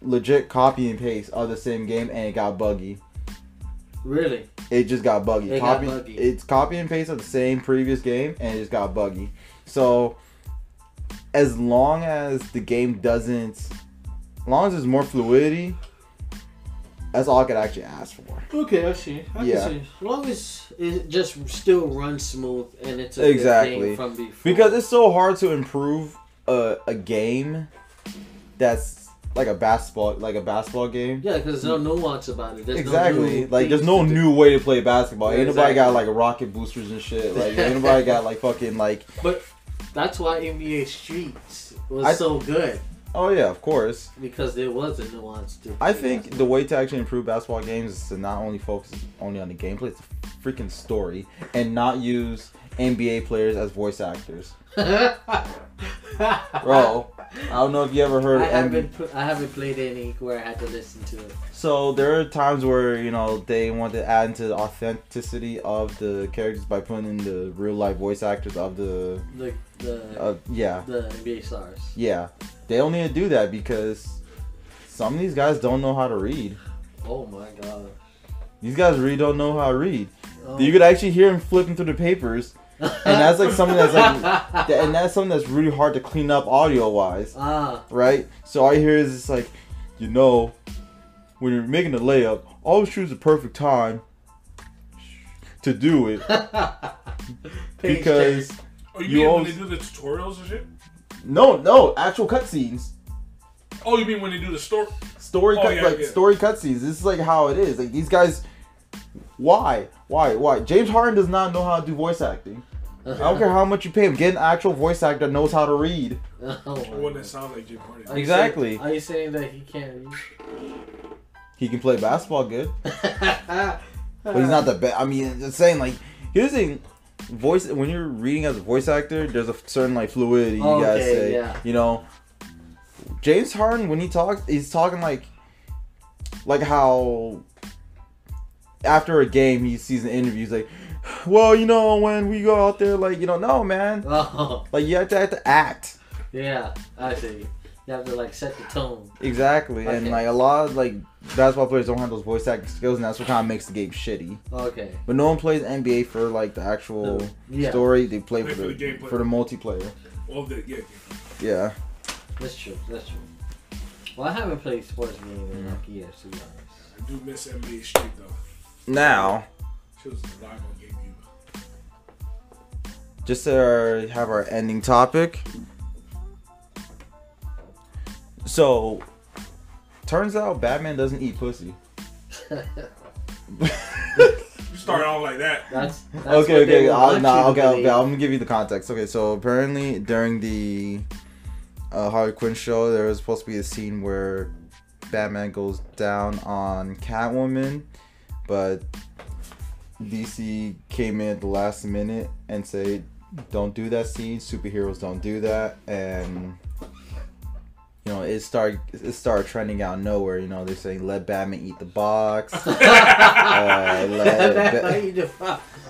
Speaker 1: legit copy and paste of the same game, and it got buggy.
Speaker 3: Really?
Speaker 1: It just got buggy.
Speaker 3: Buggy.
Speaker 1: It's copy and paste of the same previous game, and it just got buggy. So, as long as the game as long as there's more fluidity, that's all I could actually ask for.
Speaker 3: Okay, I see. I can see. As long as it just still runs smooth and it's a
Speaker 1: exactly
Speaker 3: good game from before.
Speaker 1: Because it's so hard to improve a game that's like a basketball game.
Speaker 3: Yeah, because there's no nuance about it. There's
Speaker 1: exactly. There's no new way to play basketball. Ain't nobody got rocket boosters and shit. Ain't nobody got fucking
Speaker 3: But that's why NBA Streets was so good.
Speaker 1: Oh yeah, of course.
Speaker 3: Because there was a nuance to it.
Speaker 1: I think the way to actually improve basketball games is to not only focus only on the gameplay, it's the freaking story, and not use NBA players as voice actors. Bro, I don't know if you ever heard.
Speaker 3: I haven't played any where I had to listen to it.
Speaker 1: So there are times where they want to add into the authenticity of the characters by putting in the real life voice actors of the NBA
Speaker 3: stars.
Speaker 1: Yeah, they don't need to do that because some of these guys don't know how to read.
Speaker 3: Oh my god,
Speaker 1: these guys really don't know how to read. Oh. You could actually hear them flipping through the papers. And that's something that's really hard to clean up audio wise, right? So all you hear is when you're making a layup, always choose the perfect time to do it, because
Speaker 2: you mean when they do the tutorials and shit?
Speaker 1: No, actual cutscenes.
Speaker 2: Oh, you mean when they do the story
Speaker 1: cutscenes? This is how it is. These guys. Why? James Harden does not know how to do voice acting. I don't care how much you pay him. Get an actual voice actor that knows how to read.
Speaker 2: One that sounds like James Harden.
Speaker 1: Exactly.
Speaker 3: Are you saying that he can't read?
Speaker 1: He can play basketball good. But he's not the best. I mean, just saying, here's the voice. When you're reading as a voice actor, there's a certain fluidity you gotta say. Yeah. James Harden, when he talks, he's talking like how after a game he sees an interview, he's like, well, you know, when we go out there, like, you know, no, man.
Speaker 3: Oh,
Speaker 1: Like, you have to act.
Speaker 3: yeah, I see. You have to like set the tone.
Speaker 1: Exactly.
Speaker 3: Okay.
Speaker 1: And, like, a lot of, like, basketball players don't have those voice acting skills, and that's what kind of makes the game shitty.
Speaker 3: Okay.
Speaker 1: But no one plays NBA for, like, the actual
Speaker 3: Yeah.
Speaker 1: story. They play
Speaker 2: Play
Speaker 1: for
Speaker 2: for
Speaker 1: the
Speaker 2: the gameplay.
Speaker 1: for the multiplayer.
Speaker 2: Well, yeah.
Speaker 1: Yeah.
Speaker 3: That's true. That's true. Well, I haven't played sports games in like years, to be honest.
Speaker 2: I do miss NBA Street though.
Speaker 1: Now,
Speaker 2: She was live on GameCube.
Speaker 1: just to have our ending topic. So, turns out Batman doesn't eat pussy.
Speaker 2: You started off like that.
Speaker 3: That's
Speaker 1: Okay.
Speaker 3: what they want you to
Speaker 1: I'm
Speaker 3: believe.
Speaker 1: gonna give you the context. Okay, so apparently during the Harley Quinn show, there was supposed to be a scene where Batman goes down on Catwoman, but DC came in at the last minute and said, "Don't do that scene. Superheroes don't do that." And you know, it started trending out of nowhere. You know, they're saying, "Let Batman eat the box."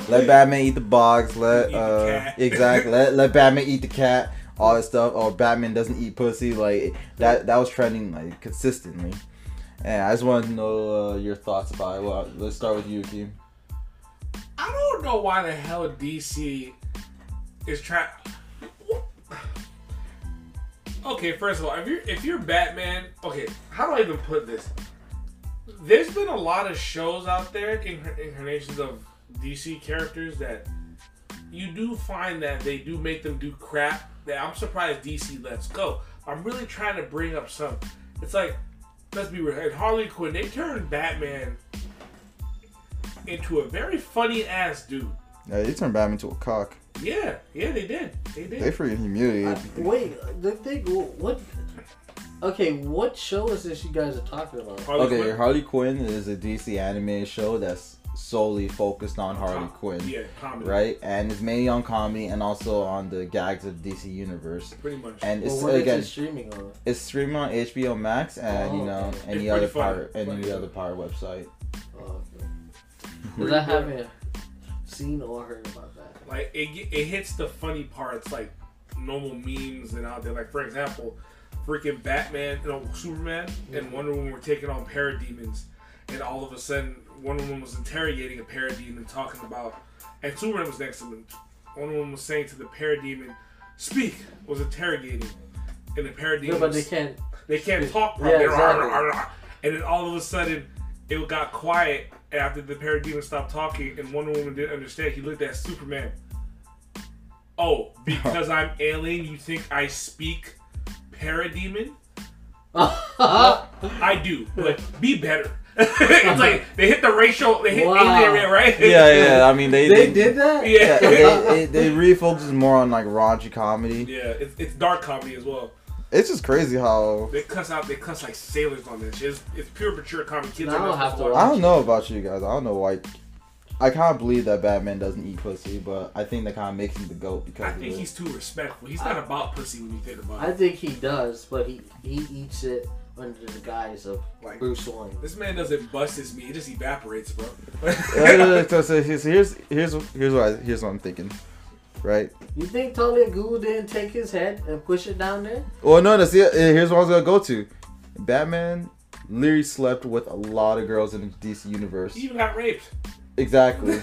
Speaker 1: Let Batman eat the box. Let
Speaker 2: Eat the cat.
Speaker 1: exactly. Let Batman eat the cat. All that stuff. Or Batman doesn't eat pussy. Like that was trending like consistently. And I just wanted to know your thoughts about it. Well, let's start with you, Akeem.
Speaker 2: I don't know why the hell DC is trying. Okay, first of all, if you're Batman, okay, how do I even put this? There's been a lot of shows out there, incarnations of DC characters that you do find that they do make them do crap that I'm surprised DC lets go. I'm really trying to bring up some. It's like, let's be real. In Harley Quinn, they turned Batman into a very funny ass dude.
Speaker 1: Yeah, they turned Batman into a cock.
Speaker 2: Yeah, they did.
Speaker 1: They freaking humiliated.
Speaker 3: Wait, the thing, what? Okay, what show is this you guys are talking about?
Speaker 1: Harley Quinn is a DC animated show that's solely focused on Harley Quinn.
Speaker 2: Yeah, comedy.
Speaker 1: Right? And it's mainly on comedy and also on the gags of the DC universe.
Speaker 2: Pretty much.
Speaker 1: And it's
Speaker 3: Well, what
Speaker 1: again,
Speaker 3: is it streaming on?
Speaker 1: it's streaming on HBO Max and
Speaker 3: Oh,
Speaker 1: you know
Speaker 3: okay.
Speaker 1: any
Speaker 2: It's
Speaker 1: other
Speaker 2: pretty funny.
Speaker 1: pirate website.
Speaker 3: Oh, okay. Because I haven't seen or heard about that.
Speaker 2: Like it hits the funny parts, like normal memes and out there. Like for example, freaking Batman, Superman and Wonder Woman were taking on parademons, and all of a sudden Wonder Woman was interrogating a parademon, talking about, and Superman was next to him. Wonder Woman was saying to the parademon, "Speak," was interrogating, and the parademon.
Speaker 3: No, but they can't.
Speaker 2: They can't talk
Speaker 3: Yeah,
Speaker 2: properly.
Speaker 3: exactly.
Speaker 2: And then all of a sudden, it got quiet after the parademon stopped talking, and Wonder Woman didn't understand. He looked at Superman. Oh, because I'm alien, you think I speak parademon? I do, but be better. It's like they hit the racial, they hit alien, right?
Speaker 1: Yeah. I mean, they
Speaker 3: did that.
Speaker 2: Yeah,
Speaker 1: they really focus more on like raunchy comedy.
Speaker 2: yeah. It's dark comedy as well.
Speaker 1: It's just crazy how
Speaker 2: They cuss like sailors on this shit. It's pure mature comedy. Kids
Speaker 3: Now
Speaker 2: are
Speaker 3: I'll
Speaker 2: not
Speaker 3: have
Speaker 2: supposed
Speaker 3: to
Speaker 2: watch.
Speaker 1: I don't know about you guys. I don't know why. I can't believe that Batman doesn't eat pussy, but I think that kind of makes him the GOAT because
Speaker 2: I
Speaker 1: of
Speaker 2: think
Speaker 1: it.
Speaker 2: he's too respectful. He's not about pussy when you think about
Speaker 3: I
Speaker 2: it.
Speaker 3: think he does, but he eats it under the guise of
Speaker 2: Like,
Speaker 3: Bruce Wayne.
Speaker 2: This man doesn't bust his meat; it just evaporates, bro.
Speaker 1: So here's what I'm thinking, right?
Speaker 3: You think Talia Ghul didn't take his head and push it down there?
Speaker 1: Well, no. Here's what I was gonna go to. Batman literally slept with a lot of girls in the DC universe.
Speaker 2: He even got raped.
Speaker 1: Exactly.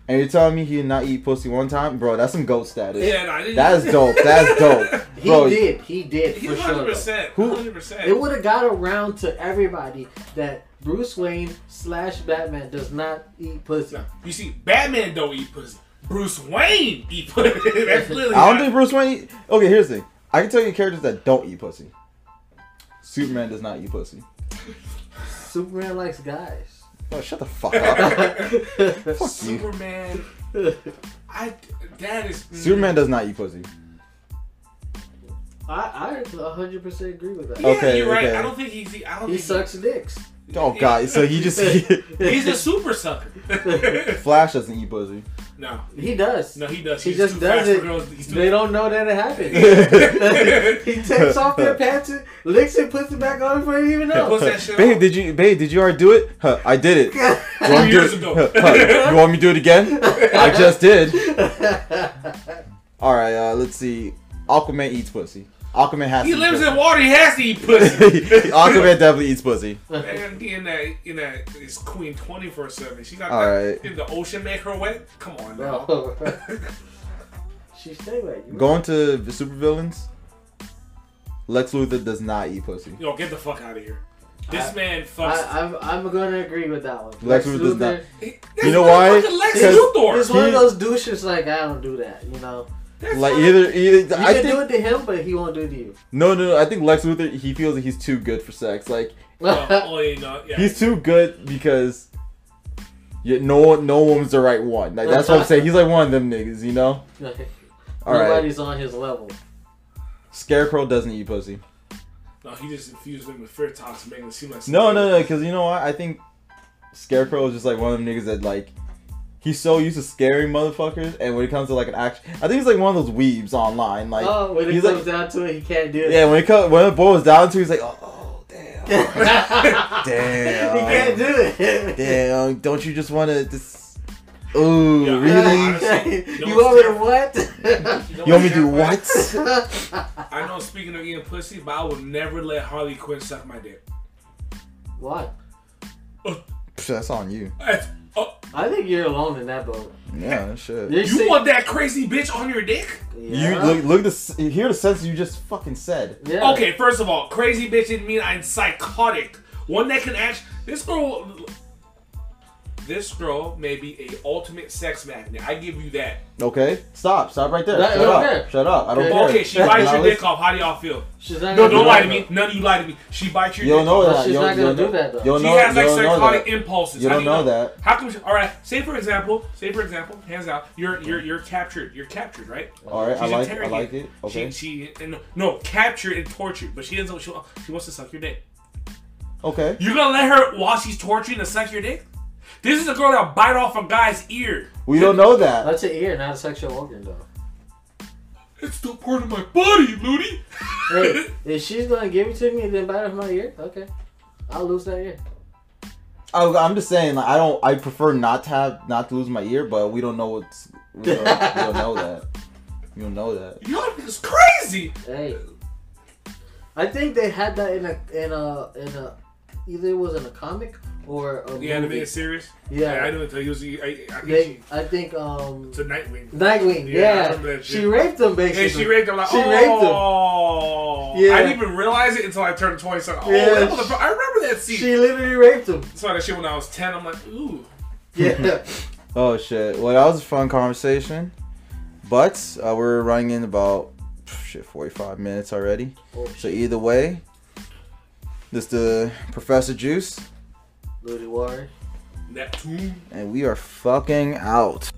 Speaker 1: And you're telling me he did not eat pussy one time, bro? That's some GOAT status.
Speaker 2: Yeah, no,
Speaker 1: That's dope. That's dope.
Speaker 3: He
Speaker 1: Bro,
Speaker 3: did. He did
Speaker 2: He's
Speaker 3: for sure.
Speaker 2: 100%.
Speaker 1: Who-
Speaker 2: 100%.
Speaker 3: It would have got around to everybody that Bruce Wayne / Batman does not eat pussy.
Speaker 2: No, you see, Batman don't eat pussy. Bruce Wayne eat pussy. That's literally.
Speaker 1: I don't think Bruce Wayne. Okay, here's the thing. I can tell you characters that don't eat pussy. Superman does not eat pussy.
Speaker 3: Superman likes guys.
Speaker 1: Oh, shut the fuck up. Fuck you.
Speaker 2: Superman. That is.
Speaker 1: Superman does not eat pussy.
Speaker 3: I 100% agree with that.
Speaker 2: Yeah,
Speaker 1: Okay,
Speaker 2: you're right.
Speaker 1: okay.
Speaker 2: I don't think he's. I don't
Speaker 3: He
Speaker 2: think
Speaker 3: sucks dicks.
Speaker 1: Oh god, so he just
Speaker 2: He's a super sucker.
Speaker 1: Flash doesn't eat pussy.
Speaker 2: No.
Speaker 4: He does.
Speaker 2: No, he does.
Speaker 4: He
Speaker 2: He's
Speaker 4: just
Speaker 2: too
Speaker 4: does
Speaker 2: fast for
Speaker 4: it.
Speaker 2: girls. He's too
Speaker 4: They don't know that it happened. He takes off their pants, licks it, puts it back on before you even know.
Speaker 2: Puts that shit
Speaker 1: Babe,
Speaker 2: on.
Speaker 1: did you already do it? Huh, I did it. You want me to do
Speaker 2: years
Speaker 1: it?
Speaker 2: ago.
Speaker 1: Huh, you want me to do it again? I just did. Alright, let's see. Aquaman eats pussy. Aquaman has
Speaker 2: He
Speaker 1: to eat
Speaker 2: lives
Speaker 1: pussy.
Speaker 2: in water. He has to eat pussy.
Speaker 1: Aquaman definitely eats pussy.
Speaker 2: Man, he in that is queen 24/7. She got
Speaker 1: All
Speaker 2: that
Speaker 1: right.
Speaker 2: in the ocean make her wet. Come on now.
Speaker 4: No. She stay wet. You
Speaker 1: Going to the supervillains. Lex Luthor does not eat pussy.
Speaker 2: Yo, get the fuck out of here. This man fucks.
Speaker 4: I'm gonna agree with that one.
Speaker 1: Lex Luthor does not.
Speaker 2: That's
Speaker 1: You know why?
Speaker 2: motherfucking Lex
Speaker 1: Because
Speaker 2: Luthor.
Speaker 4: He's one of those douches like I don't do that, you know.
Speaker 2: That's
Speaker 1: Like
Speaker 2: fine.
Speaker 1: either
Speaker 4: You
Speaker 1: I
Speaker 4: can
Speaker 1: think
Speaker 4: do it to him, but he won't do it to you.
Speaker 1: no. I think Lex Luthor, he feels that he's too good for sex. Like
Speaker 2: Yeah.
Speaker 1: he's too good because no woman's the right one. Like, that's what I'm saying. He's like one of them niggas, you know. All right.
Speaker 4: Nobody's on his level.
Speaker 1: Scarecrow doesn't eat pussy.
Speaker 2: No, he just infused them with fear toxin, making it seem like
Speaker 1: No, because you know what? I think Scarecrow is just like one of them niggas that like he's so used to scaring motherfuckers, and when it comes to like an action, I think he's like one of those weebs online. Like,
Speaker 4: When it
Speaker 1: he's
Speaker 4: comes
Speaker 1: like,
Speaker 4: down to it, he can't do it.
Speaker 1: yeah, when it boils down to, it, he's like, oh damn, damn,
Speaker 4: He can't do it.
Speaker 1: damn. Don't you just want to just? Ooh,
Speaker 2: Yeah,
Speaker 1: really?
Speaker 2: honestly,
Speaker 4: You want me to what?
Speaker 1: You want me to do what?
Speaker 2: I know. Speaking of eating pussy, but I would never let Harley Quinn suck my dick.
Speaker 4: Why?
Speaker 1: That's on you.
Speaker 4: I think you're alone in that boat.
Speaker 1: Yeah, shit.
Speaker 2: You want that crazy bitch on your dick?
Speaker 4: Yeah.
Speaker 1: You look hear the sentence you just fucking said.
Speaker 4: Yeah.
Speaker 2: Okay, first of all, crazy bitch didn't mean I'm psychotic. One that can act. This girl may be a ultimate sex magnet. I give you that.
Speaker 1: Okay, stop right there.
Speaker 4: That-
Speaker 1: Shut up.
Speaker 4: okay.
Speaker 1: Shut up. I don't care.
Speaker 2: Okay, she bites your dick off. How do y'all feel?
Speaker 4: She's not
Speaker 2: No,
Speaker 4: gonna
Speaker 2: don't
Speaker 4: do
Speaker 2: lie
Speaker 4: that,
Speaker 2: to me.
Speaker 4: though.
Speaker 2: None of you lie to me. She bites your
Speaker 1: You don't
Speaker 2: dick
Speaker 1: know
Speaker 2: off.
Speaker 1: that.
Speaker 4: She's
Speaker 1: You
Speaker 4: not
Speaker 1: don't
Speaker 4: gonna
Speaker 1: know-
Speaker 4: do that, though.
Speaker 1: you don't
Speaker 2: She
Speaker 1: know-
Speaker 2: has like
Speaker 1: you don't know
Speaker 2: psychotic
Speaker 1: that.
Speaker 2: impulses.
Speaker 1: You
Speaker 2: How
Speaker 1: don't
Speaker 2: do
Speaker 1: know that.
Speaker 2: How come? All right. Say for example, hands out. You're captured. You're captured, right?
Speaker 1: All right,
Speaker 2: She's
Speaker 1: I like
Speaker 2: interrogated.
Speaker 1: it. Okay.
Speaker 2: No, captured and tortured, but she ends up. She wants to suck your dick.
Speaker 1: Okay.
Speaker 2: You're gonna let her while she's torturing to suck your dick? This is a girl that bite off a guy's ear.
Speaker 1: We don't know that.
Speaker 4: That's an ear, not a sexual organ, though.
Speaker 2: It's still part of my body, Looney.
Speaker 4: Hey, if she's gonna give it to me and then bite off my ear, okay, I'll lose that ear.
Speaker 1: I'm just saying, like, I prefer not to lose my ear, but we don't know we don't know that. You don't know that.
Speaker 2: Y'all niggas crazy.
Speaker 4: Hey, I think they had that in a either it was in a comic or a movie.
Speaker 2: The animated series.
Speaker 4: Yeah.
Speaker 2: I know until he was.
Speaker 4: I think
Speaker 2: It's a Nightwing.
Speaker 4: Nightwing.
Speaker 2: Yeah, I
Speaker 4: Yeah,
Speaker 2: remember that shit.
Speaker 4: she raped him basically.
Speaker 2: And she raped him. Like,
Speaker 4: She raped him.
Speaker 2: oh.
Speaker 4: Yeah.
Speaker 2: I didn't even realize it until I turned 20. So, oh,
Speaker 4: Yeah.
Speaker 2: that motherfucker. I remember that scene.
Speaker 4: She literally raped him.
Speaker 2: Saw that shit when I was 10. I'm like, ooh.
Speaker 4: Yeah.
Speaker 1: Oh shit. Well, that was a fun conversation, but we're running in about 45 minutes already.
Speaker 4: Oh,
Speaker 1: So either way, this the Professor Juice,
Speaker 4: Lily Warren.
Speaker 2: Neptune.
Speaker 1: and we are fucking out.